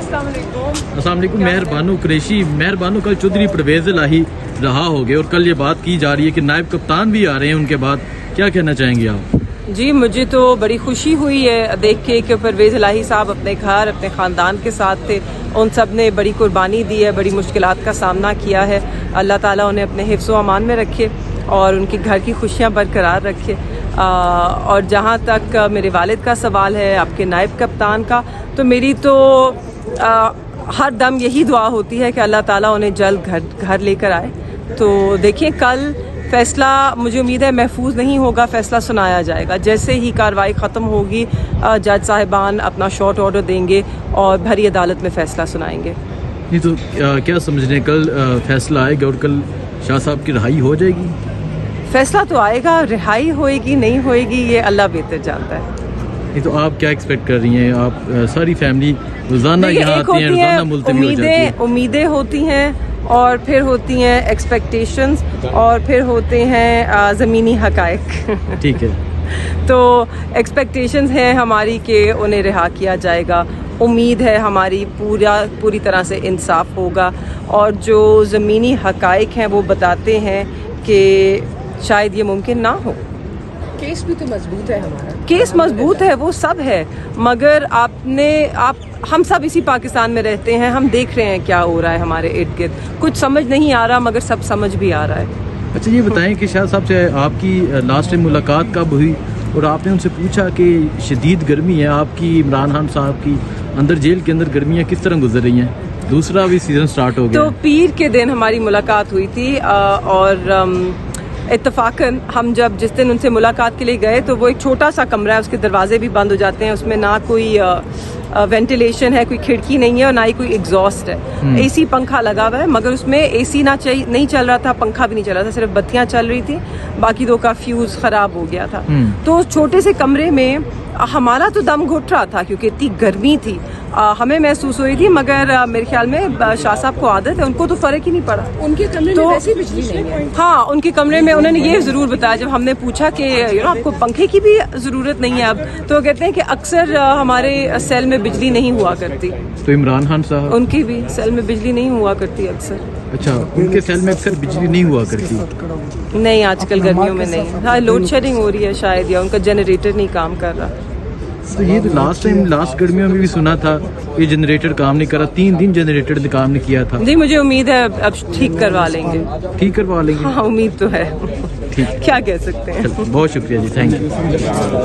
अस्सलाम वालेकुम। मेहरबानो कुरैशी, मेहरबानो कल चौधरी परवेज़ इलाही रहा हो गए और कल ये बात की जा रही है कि नायब कप्तान भी आ रहे हैं उनके बाद, क्या कहना चाहेंगे आप? जी, मुझे तो बड़ी खुशी हुई है देख के कि परवेज़ इलाही साहब अपने घर अपने ख़ानदान के साथ थे। उन सब ने बड़ी कुर्बानी दी है, बड़ी मुश्किलात का सामना किया है। अल्लाह ताला उन्हें अपने हिफ्ज़ व अमान में रखे और उनके घर की खुशियाँ बरकरार रखे। और जहाँ तक मेरे वालिद का सवाल है, आपके नायब कप्तान का, तो मेरी तो हर दम यही दुआ होती है कि अल्लाह ताला उन्हें जल्द घर लेकर आए। तो देखिए, कल फ़ैसला मुझे उम्मीद है महफूज नहीं होगा, फ़ैसला सुनाया जाएगा। जैसे ही कार्रवाई ख़त्म होगी जज साहिबान अपना शॉर्ट ऑर्डर देंगे और भरी अदालत में फ़ैसला सुनाएंगे। नहीं तो क्या समझने, कल फैसला आएगा और कल शाह साहब की रिहाई हो जाएगी? फ़ैसला तो आएगा, रिहाई होएगी नहीं होएगी ये अल्लाह बेहतर जानता है। नहीं तो आप क्या एक्सपेक्ट कर रही हैं? आप सारी फैमिली रोज़ाना यहाँ आती हैं, रोज़ाना मुल्तवी हो जाती है। उम्मीदें होती हैं और फिर होती हैं एक्सपेक्टेशंस और फिर होते हैं ज़मीनी हक़ाइक़। ठीक है। तो एक्सपेक्टेशंस हैं हमारी कि उन्हें रिहा किया जाएगा। उम्मीद है हमारी पूरी तरह से इंसाफ होगा और जो ज़मीनी हक़ाइक़ हैं वो बताते हैं कि शायद ये मुमकिन ना हो। केस भी तो मजबूत है हमारा, केस मजबूत है, वो सब है, मगर हम सब इसी पाकिस्तान में रहते हैं, हम देख रहे हैं क्या हो रहा है हमारे इर्द गिर्द। कुछ समझ नहीं आ रहा मगर सब समझ भी आ रहा है। अच्छा, ये बताएं कि शाह साहब से आपकी लास्ट टाइम मुलाकात कब हुई और आपने उनसे पूछा कि शदीद गर्मी है आपकी, इमरान खान साहब की अंदर जेल के अंदर गर्मियाँ किस तरह गुजर रही हैं? दूसरा भी सीज़न स्टार्ट हो गया। तो पीर के दिन हमारी मुलाकात हुई थी और इत्तफाकन हम जब जिस दिन उनसे मुलाकात के लिए गए तो वो एक छोटा सा कमरा है, उसके दरवाजे भी बंद हो जाते हैं, उसमें ना कोई वेंटिलेशन है, कोई खिड़की नहीं है और ना ही कोई एग्जॉस्ट है। एसी पंखा लगा हुआ है मगर उसमें एसी नहीं चल रहा था, पंखा भी नहीं चल रहा था, सिर्फ बत्तियां चल रही थी, बाकी दो का फ्यूज खराब हो गया था। तो छोटे से कमरे में हमारा तो दम घुट रहा था क्योंकि इतनी गर्मी थी, हमें महसूस हो रही थी, मगर मेरे ख्याल में शाह साहब को आदत है, उनको तो फ़र्क ही नहीं पड़ा। उनके कमरे में वैसे बिजली नहीं है। हाँ, उनके कमरे में उन्होंने ये ज़रूर बताया जब हमने पूछा कि आपको पंखे की भी ज़रूरत नहीं है अब, तो कहते हैं कि अक्सर हमारे सेल में बिजली नहीं हुआ करती। तो इमरान खान साहब, उनकी भी सेल में बिजली नहीं हुआ करती अक्सर। अच्छा, उनके सेल में अक्सर बिजली नहीं हुआ करती? नहीं, आजकल गर्मियों में नहीं। हाँ, लोड शेडिंग हो रही है शायद, या उनका जनरेटर नहीं काम कर रहा। तो ये तो लास्ट गर्मियों में भी सुना था ये जनरेटर काम नहीं कर रहा, 3 दिन जनरेटर ने काम नहीं किया था। जी, मुझे उम्मीद है अब ठीक करवा लेंगे। ठीक करवा लेंगे? हाँ, उम्मीद तो है। ठीक, क्या कह सकते हैं। बहुत शुक्रिया जी, थैंक यू।